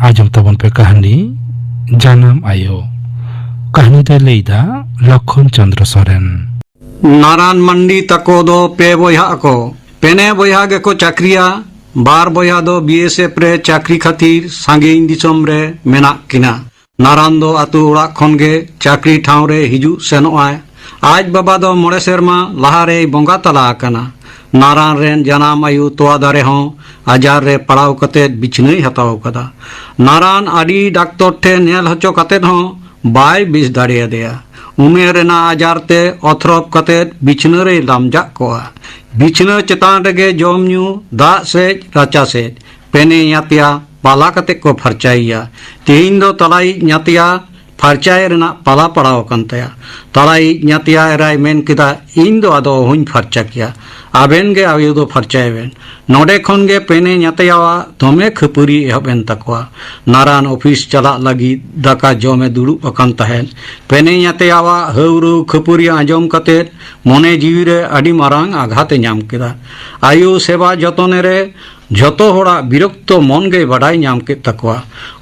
आजम तबन पे कहानी जानम आयो कहानी दे लेदा लखन चंद्र सोरेन। नारायण मंडी तको दो पे बोया को पेने बोया गे को चाकरिया बार बोया दो बीएसएफ रे चाकरी खातिर सांगेइन दिसम रे मेना किना। नारायण दो आतु ओड़ा खन गे चाकरी ठाव रे हिजु सेनो आय। आज बाबा दो मोड़े सेरमा लहा रे बंगा तला आकना। नारायण रेन जनाम आयु तोआ दारे हों आजार रे पड़ाव कते बिछनई हताव कदा। नारायण आडी डाक्टर ठे नेल हचो कते हों बाय बिस दाड़िया देया। उमेर रेना आजार ते अथरप कते बिछना रे लामजा कोआ। बिछना चेतान रेगे जम न्यू दा सेज राचा सेज पेने यातिया पाला कते को फरचाइया। तेहिन दो तलाई न्यातिया फरचाए रेना पाला पड़ाव कंतया। तलाई न्यातिया एराय मेन किदा इन दो आदो हुन फरचा किया आबेन गे आयु दो फरचाएबेन। नोडे खन गे पेने न्यातियावा दमे खपुरी एहबेन तकवा। नारायण ऑफिस चला लगी दाका जमे दुड़ुब अकन तहेन। पेने न्यातियावा हौरु खपुरी आंजम कते मने जीवी रे आडी मारांग आघाते नाम केदा। आयु सेवा जतने रे झतो होड़ा विरक्त मन गे बड़ाई नाम के तकवा।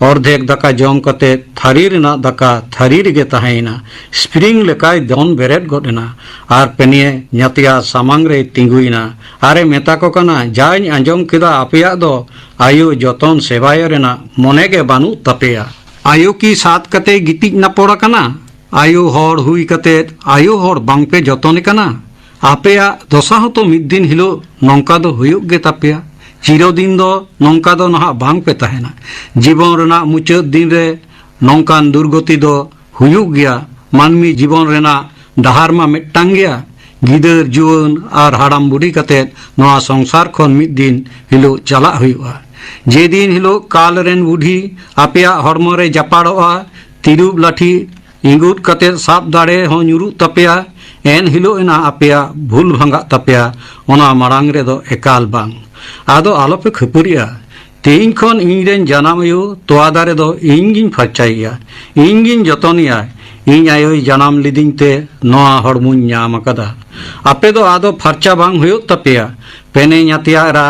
अर्धेक दाका जम कते थारी रेना दाका थारी रेगे तहाइना। स्प्रिंग लेकाय दन बेरेट गडना आर पेनिए न्यातिया सामांग रे तिंगुइना। आरे मेता को कना जाई आंजम केदा आपेया दो आयु जतन सेवाय रेना मने गे बानु तपेया। आयु की साथ कते गितिज ना पड़ा कना। आयु हर हुई कते आयु हर बांग पे जतन कना। आपेया दशा तो मिद दिन हिलो नंका दो हुयुग गे तापेया। चिरदिन दो नंका दो नहा बांग पे तहेना। जीवन रेना मुचाद दिन रे नंकान दुर्गति दो हुयुग गया। मानमी जीवन रेना डहार मा मिट्टांग गया। गिदर जुआन आर हाड़ाम बुढ़ी कते नोआ संसार खन मिद दिन हिलो चला हुयुआ। जे दिन हिलो काल रेन बुढ़ी आपेया हड़मो रे जापाड़ोआ तिरुब लाठी इंगुट कते साब दाड़े हो ᱧᱩᱨᱩᱜ तपेया। एन हिलो एना आपेया भूल भांगा तपेया ओना मारांग रे दो एकाल बांग। आदो आलोपे खपुरिया। तेइन खन इनरेन जनाम आयु तोआ दारे दो इंगिन फरचाइया इंगिन जतनिया। इन आयो जनाम लिदिंग ते नोआ हड़मुन नाम कदा। आपे दो आदो फरचा बांग हुयुग तपेया। पेने न्यातिया रा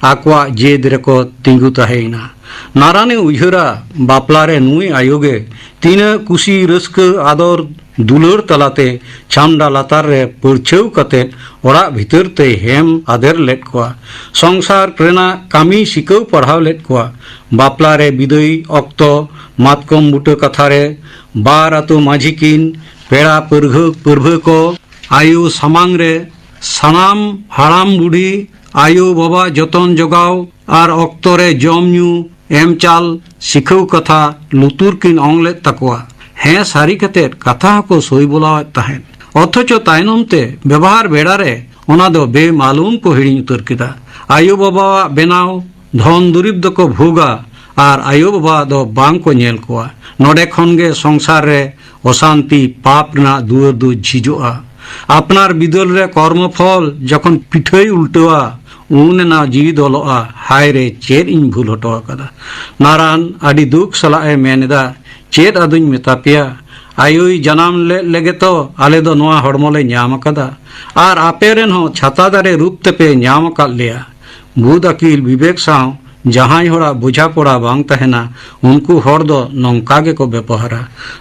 आकवा जेद रेको तिंगु तहेना। नारायण उयहरा बापला रे नुई आयोगे तीना कुशी रस्क आदर दुलर तलाते छामडा लातार रे परछाव कते ओड़ा भीतर ते हेम आदर लेट कोआ। संसार प्रेना कामी सिकाव पढ़ाव लेट कोआ। बापला रे बिदई अक्तो मातकम बुटे कथा रे बार आतो माझी किन पेड़ा परभ को आयु सामांग रे सानाम हाड़ाम बुढ़ी आयु बाबा जतन जगाव आर अक्तो रे जम न्यू एम चाल सिखाव कथा लुतुर किन अंगले तकवा। हें सारी कते कथा को सोई बोलावत तहेन। अथचो तायनम ते व्यवहार बेड़ा रे ओना दो बेमालूम को हिड़ी उतर किदा। आयु बाबा बेनाव धन दुरीब दो को भोगा आर आयु बाबा दो बांग को नेल कोआ। नोडे खन गे संसार रे अशांति पाप ना दुआर दो झिजोआ। आपनार बिदल रे कर्मफल जखन पिठई उल्टोआ उन ना जीवी दलोआ। हाय रे चेद इन भूल हटो कदा। नारायण आडी दुख सलाए मेनेदा चेद आदुñ मेतापिया। आयुई जनाम लेगे तो आले दो नोआ हड़मोले ᱧᱟᱢ कदा आर आपेरेन हो छाता दारे रूप तेपे ᱧᱟᱢ का लिया। बुध अकील विवेक साव जहां होड़ा बुझा पड़ा बांग तहेना उनको हर दो नौका गे को व्यवहारा।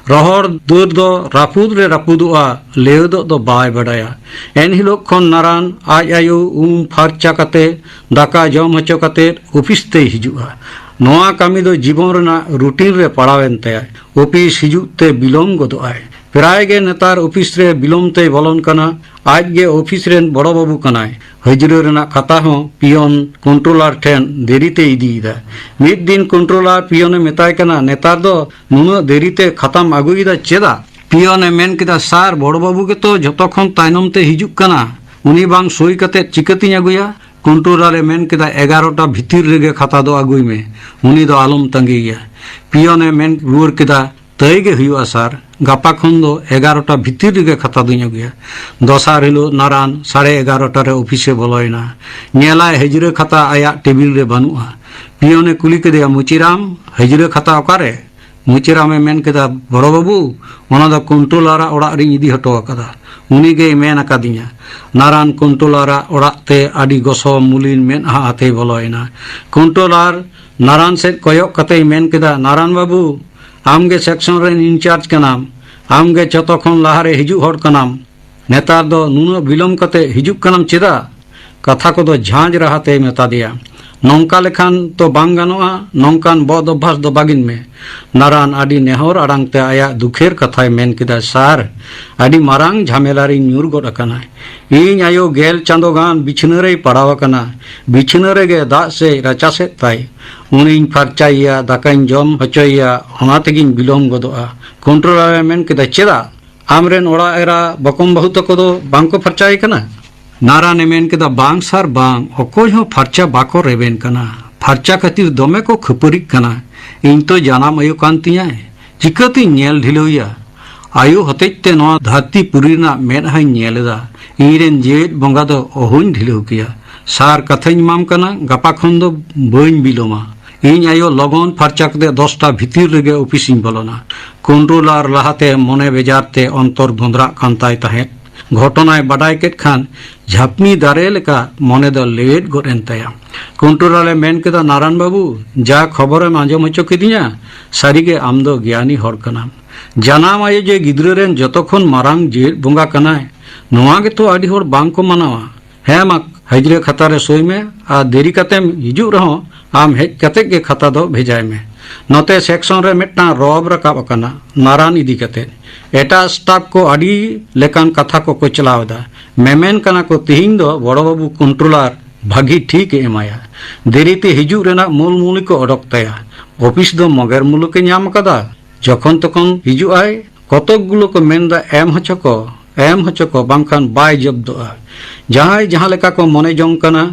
रहर दूर दो रापुद रे रापुदुआ लेव दो बाय बड़ाया। एन हिलोग खन नारायण आज आयु फरचा कते दाका जम हचो कते ऑफिस ते हिजुआ। नोआ कामी दो जीवन रेना रूटीन रे पड़ावेन तया। ऑफिस हिजुग ते बिलोम गदोआय। प्राय गे नेतार ऑफिस रे बिलोम ते बोलन कना। आज गे ऑफिस रेन बड़ो बाबू कनाय। हजरो रेना खाता हो पियन कंट्रोलर ठेन देरीते इदीदा। मिद दिन कंट्रोलर पियने मेताय कना नेतार दो नुना देरीते खत्म आगुइदा चेदा। पियने मेन किदा सार बड़ो बाबू के तो जतो खन तायनम ते हिजुग कना उनी बांग सोई कते चिकतिñ आगुया। कंट्रोलर मेन किदा 11टा भीतर रेगे खाता दो आगुई में उनी दो आलम तंगिया। पियने मेन रुवर किदा तय गे हुआ सार गापा खन दो 11टा भीतर रेगे खाता दुñ आगुया। दसार हिलो नारायण 11:30 रे ऑफिसे बोलोयना। नेलाय हजरे खाता आया टेबिल रे बानुआ। पियने कुली केदेया मुचिराम हजरे खाता ओकारे। मुचिरामे मेन केदा बड़ो बाबू ओना दो कंट्रोलर ओड़ा रे इदी हटो कदा। उनी गे मेन अकादिया। नारायण कंट्रोलर ओड़ा ते आडी गोसो मुलिन मेन आते बोलोयना। कंट्रोलर नारायण सेद कोयक कते मेन केदा नारायण बाबू आमगे सेक्शन रेन इंचार्ज कनाम आमगे जतो खन लाहारे हिजु हर कनाम नेतार दो नुनो बिलम कते हिजुक कनाम चेदा कथा को दो झांझ रहाते मेता दिया नौका लेखान तो बांग गानोआ नौकान बद अभ्यास दो बागिन में नारायण आदि नेहर आड़ांगते आया दुखेर कथाय मेन केदा सार आदि मारांग झमेलारी ᱧᱩᱨ गद अकाना ᱤᱧ आयो गेल चांदो गान बिछना रे पड़ाव अकाना बिछना रे गे दाग से राचा से ताई उनिñ फरचाइया दाकाñ जम हचोइया ओना तेगिñ बिलोम गदोआ कंट्रोलर मेन केदा चेदा आमरेन ओड़ा एरा बकम बहु तको दो बांको फरचाई कना नारायण मेन केदा बांग सार बांग अकोय हो फरचा बाको रेबेन कना फरचा खातिर दमे को खपरिक कना इन तो जानाम आयो कान तिया चिकाती नेल ढिलोया आयो हतेते नवा धरती पुरी ना मेदहाय नेलेदा इरेन जेद बंगा दो ओहुन ढिलो किया सार कथाñ माम कना गापा खन दो बइन बिलोमा इन आयो लगन फरचा कते 10टा भितिर रेगे ऑफिसिं बोलना कंट्रोलर लाहाते मने बेजारते अंतर धोंदरा कांताय ताहेत घटनाय बाडाय केट खान झापनी दारे लेका मने दो लेवेट गोरेन ताया कंट्रोलर मेन केदा नारायण बाबू जा खबरेम आंजम हचो किदिया सारिगे आम दो ज्ञानी हर कनाम जानाम आये जे गिद्रा रेन जतोखन मारांग जेट बंगा कनाय नोआ गे तो आदि हर बांग को मनावा हे मा हजरे खाता रे सोई में आ देरी कतेम हिजु रहो आम हेज कते गे खाता दो भेजाय में नोते सेक्शन रे मिटना रॉब रकाब अकाना नारायण इदी कते एटा स्टाफ को आदि लेकान कथा को चलावदा मेमेन कना को तिहिं दो बड़ो बाबू कंट्रोलर भागी ठीक एमाया देरीते हिजु रेना मूल मूली को अडक ताया ऑफिस दो मगर मुलु के नाम कदा जखन तखन हिजु आय कतक गुलो को मेनदा एम हचको बांखान बाय जब्दोआ जहां जहां लेका को मने जंग कना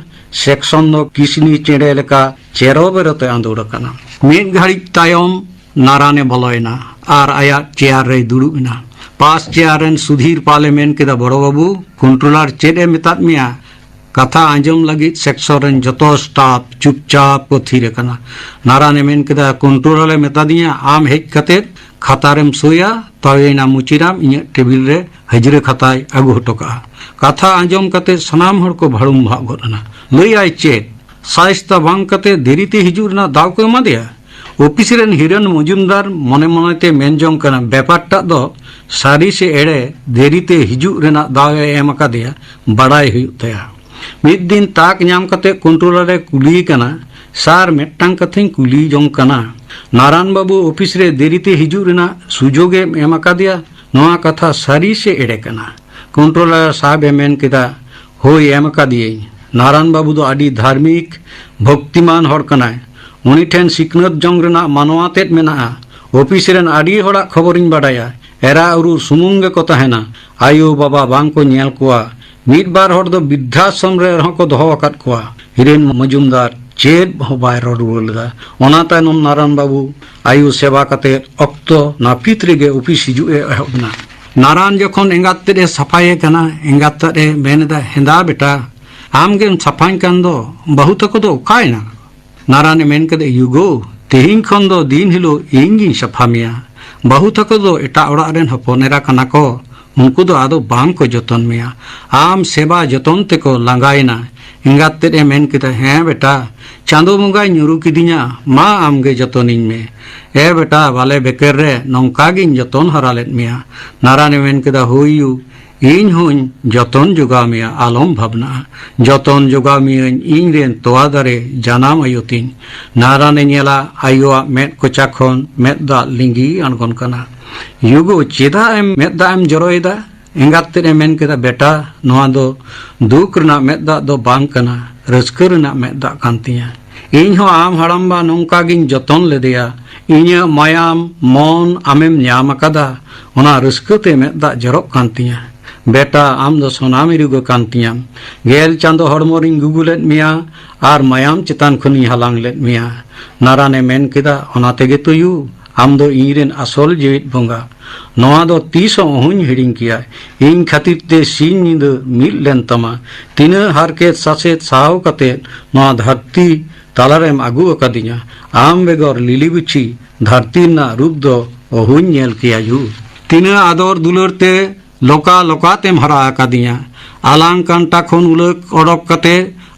सेक्शन दो किसनी चेड़े लेका चेरो बेरोते आंदोड़ कना मिद घड़ी तायम नारायणे बोलोयना आर आया चेयर रे दुड़ुबना पास चेयर रेन सुधीर पाले मेन केदा बड़ो बाबू कंट्रोलर चेडे मेतात मिया कथा आंजम लगी सेक्शन रेन जतो स्टाफ चुपचाप को थीर कना नारायणे मेन केदा कंट्रोलर मेता दिया आम हेज कते खातारेम सोया तवेना मुचिराम इन टेबिल रे हजरे खाताय आगु हटोका कथा आंजम कते सनाम हर को भाड़ुम भाग गना लई आय चेत साइस्ता बांग कते देरीते हिजु रना दाव को एमा दिया ऑफिस रेन हिरन मजुमदार मने मनेते मेनजों कना बेपारटा दो सारी से एड़े देरीते हिजु रेना दाव एम अकादिया बड़ाई हुयुग तया मिद दिन ताक नाम कते कंट्रोलर रे कुली कना सार मेटांग कथें कुली जों कना नारायण बाबू ऑफिस रे देरीते हिजु रेना सुजोगे एम अकादिया नोआ कथा सारी से एड़े कना कंट्रोलर साहब मेन केदा होय एम अकादिये नारायण बाबू दो आदि धार्मिक भक्तिमान हर कनाय उनी ठेन सिकनत जंग रेना मानवातेत मेना ऑफिस रेन आदि हड़ा खबरिन बाडाया एरा उरु सुमुंगे को तहेना आयो बाबा बांग को नेल कोआ मिद बार हर दो वृद्धाश्रम रे रह को दोहो अकात कोआ हिरेन मजुमदार चेद बाय रोडवलदा ओना तायनम नारायण बाबू आयु सेवा कते अक्तो नापित रेगे ऑफिस हिजु ए एहबना नारायण जखन एंगात ते सफाये कना एंगात ते मेनदा हेंदा बेटा आमगेम सफाई कान दो बहु तको दो कायना नारायण मेन कदे युगो तेहिं खन दो दिन हिलो इंगिन सफा मिया बहु तको दो एटा ओड़ा रेन हपनेरा कना को उनको दो आदो बांग को जतन मिया आम सेवा जतन ते को लांगायना एंगात ते मेन कदे हे बेटा चांदो मुंगा ᱧᱩᱨᱩ किदिया मा आमगे जतनिन में ए बेटा वाले बेकर रे नौकागिन जतन हरालेत मिया नारायण मेन कदा होयु इन हुन जतन जोगा मिया आलम भावना जतन जोगा मिया इन रेन तोआ दारे जानाम आयोतिन नारायण नेला आयोआ मेद कोचा खन मेद दा लिंगी अनगन कना युगो चेदा एम मेद दा एम जरोयदा एंगात ते मेन कदा बेटा नोआ दो दुख रना मेद दा दो बांग कना रस्कर रना मेद दा कांतिया इन हो आम हड़ाम्बा नौकागिन जतन लेदेया इन्या मायाम मन आमेम ᱧᱟᱢ अकादा ओना रस्कते मेद दा जरोक कांतिया बेटा आम दो सोनामी रुगो कांतियाम गेल चांदो हड़मोरिंग गुगुलेत मिया आर मायाम चितान खुनी हलांग लेत मिया नारायणे मेन केदा ओना तेगे तुयु आम दो इरेन आसल जीवित बंगा नोआ दो तीस अहुन हिडिंग किया इन खातिर ते सीन निंद मिल लेन तमा तिना हारकेत सासेत साव कते नोआ धरती तालारेम आगु अकादिया आम बेगर लिलीबुची धरती ना रूप दो अहुन नेल किया यु तिना आदर दुलरते लोका लोकातेम हरा अकादिया आलांग कांटा खन उलक अडक कते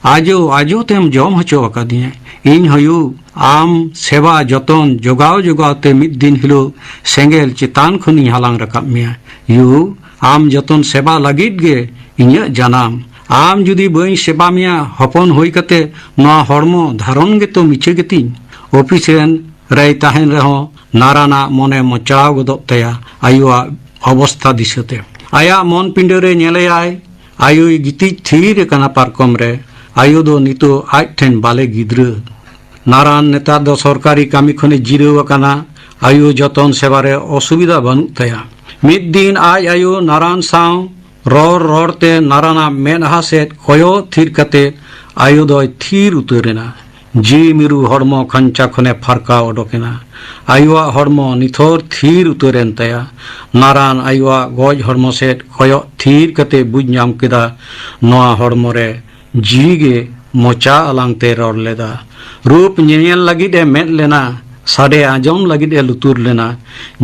आजो आजो तेम जम हचो अकादिया इन हयु आम सेवा जतन जोगाव जोगावते मिद दिन हिलो सेंगेल चितान खुनी हालांग रकाब मिया यू आम जतन सेवा लगिद गे इन्या जानाम आम जुदी बई सेवा मिया हपन होई कते नवा हड़मो धारण गे तो मिचे गेतिन ऑफिस रेन रई ताहेन रहो नाराना मने मचाव गदब तया आयुआ अवस्था दिसते आया मन पिंडरे नेलेयाय आयुई गिति थीर कना पारकम रे आयु दो नितो आज ठेन बाले गिद्र नारायण नेता दो सरकारी कामी खने जिरेव अकाना आयु जतन सेवारे असुविधा बानुक तया मिद दिन आज आयु नारायण साव रर ररते नारायणा मेनहा सेद कयो थीर कते आयु दोय थीर उतरेना जी मिरु हड़मो खंचा खने फारका ओडोकेना आयुआ हड़मो निथर थीर उतरेन तया नारायण आयुआ गज हड़मो सेद कयो थीर कते बुझ नाम केदा नोआ हड़मो रे जी गे मोचा अलांगते रड़ लेदा रूप ñeñel लगिद ए मेद लेना साडे आजम लगिद ए लुतुर लेना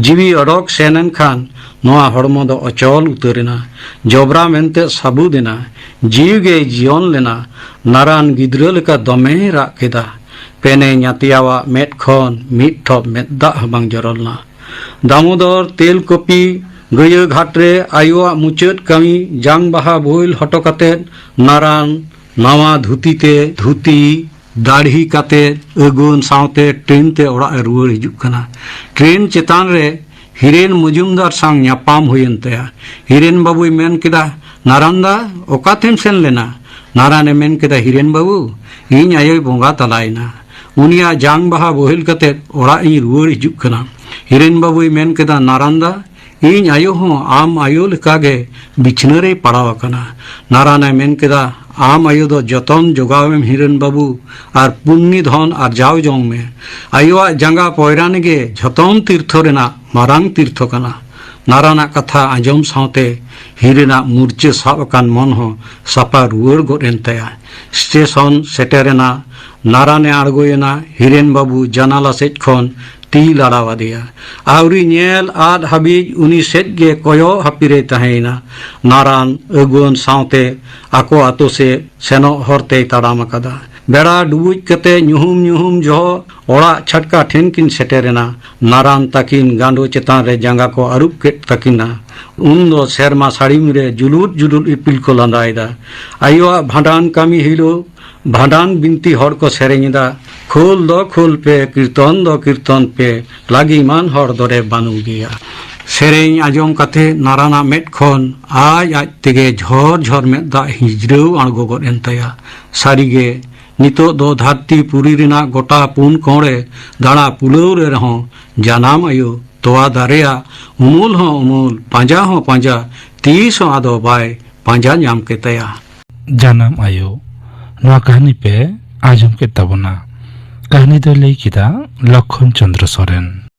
जीवी अडक सेनन खान नोआ हड़मो दो अचल उतरेना जबरा मेनते साबु देना जीव गे जीवन लेना नारायण गिद्रा लेका दमे राग केदा पेने ᱧᱟᱛᱤᱭᱟᱣᱟ मेद खन मिद ठप मेद दा हबांग जरलना दामोदर तेल कपि गय घाट रे आयुआ मुचाद कामी जांग बाहा बोइल हटो कते नारायण नावा धुती दाढ़ी काते अगुन सावते ट्रेन ते ओड़ा रुआड़ हिजुक कना ट्रेन चेतान रे हिरेन मजुमदार सांग ᱧᱟᱯᱟᱢ हुयन तया हिरेन बाबुई मेन केदा नारायण दा ओकातेम सेन लेना नारायण मेन केदा हिरेन बाबू इन आयोय बोंगा तलायना उनिया जांग बाहा बोहिल कते ओड़ा इन रुआड़ हिजुक कना हिरेन बाबुई मेन केदा नारायण दा इन आयो हो आम आयो लेकागे बिछना रे पड़ाव कना नारायण मेन केदा आम आयो दो जतन जोगावेम हिरेन बाबू आर पुण्य धन आर्जाव जोंग में आयुआ जांगा पयरान गे जतन तीर्थ रेना मारांग तीर्थ कना नारायण कथा आजम सावते हिरेना मूर्चे साब अकान मन हो सापा रुआड़ गोरेन तया स्टेशन सेटेरेना नारायण आड़गोयेना हिरेन बाबू जानाला सेज खन ती लाड़ावादिया आवरी नेल आद हाबिज उनी सेज गे कयो हापिरे तहेना नारायण अगुन सावते आको आतो से सेनो हरते ताड़ाम अकादा बेड़ा डुबुज कते ñuhum जो ओड़ा छटका ठेन किन सेटेरेना नारायण ताकिन गांडो चेतान रे जांगा को अरुप के तकिना उन दो सेरमा साड़ीम रे जुलुट इपिल को लांदायदा आयुआ भांडान कामी हिलो भांडान बिनती हर को सेरेंदा खोल पे कीर्तन पे लागी मान हर दरे बानु गया सेरें आजम कथे नारायण मेद खन आज तेगे झर झर मेद दा हिजरेव आड़गो गोदेन तया सारीगे नितो दो धरती पुरी रेना गोटा पुन कोड़े दाड़ा पुलव रे रहो जानाम आयो तोआ दारेया उमूल पांजा तीस आदो बाय पांजा नाम के तया जानाम आयो नवा कहानी पे आजम के तबना कहानी दो लई किदा लखन चंद्र सोरेन।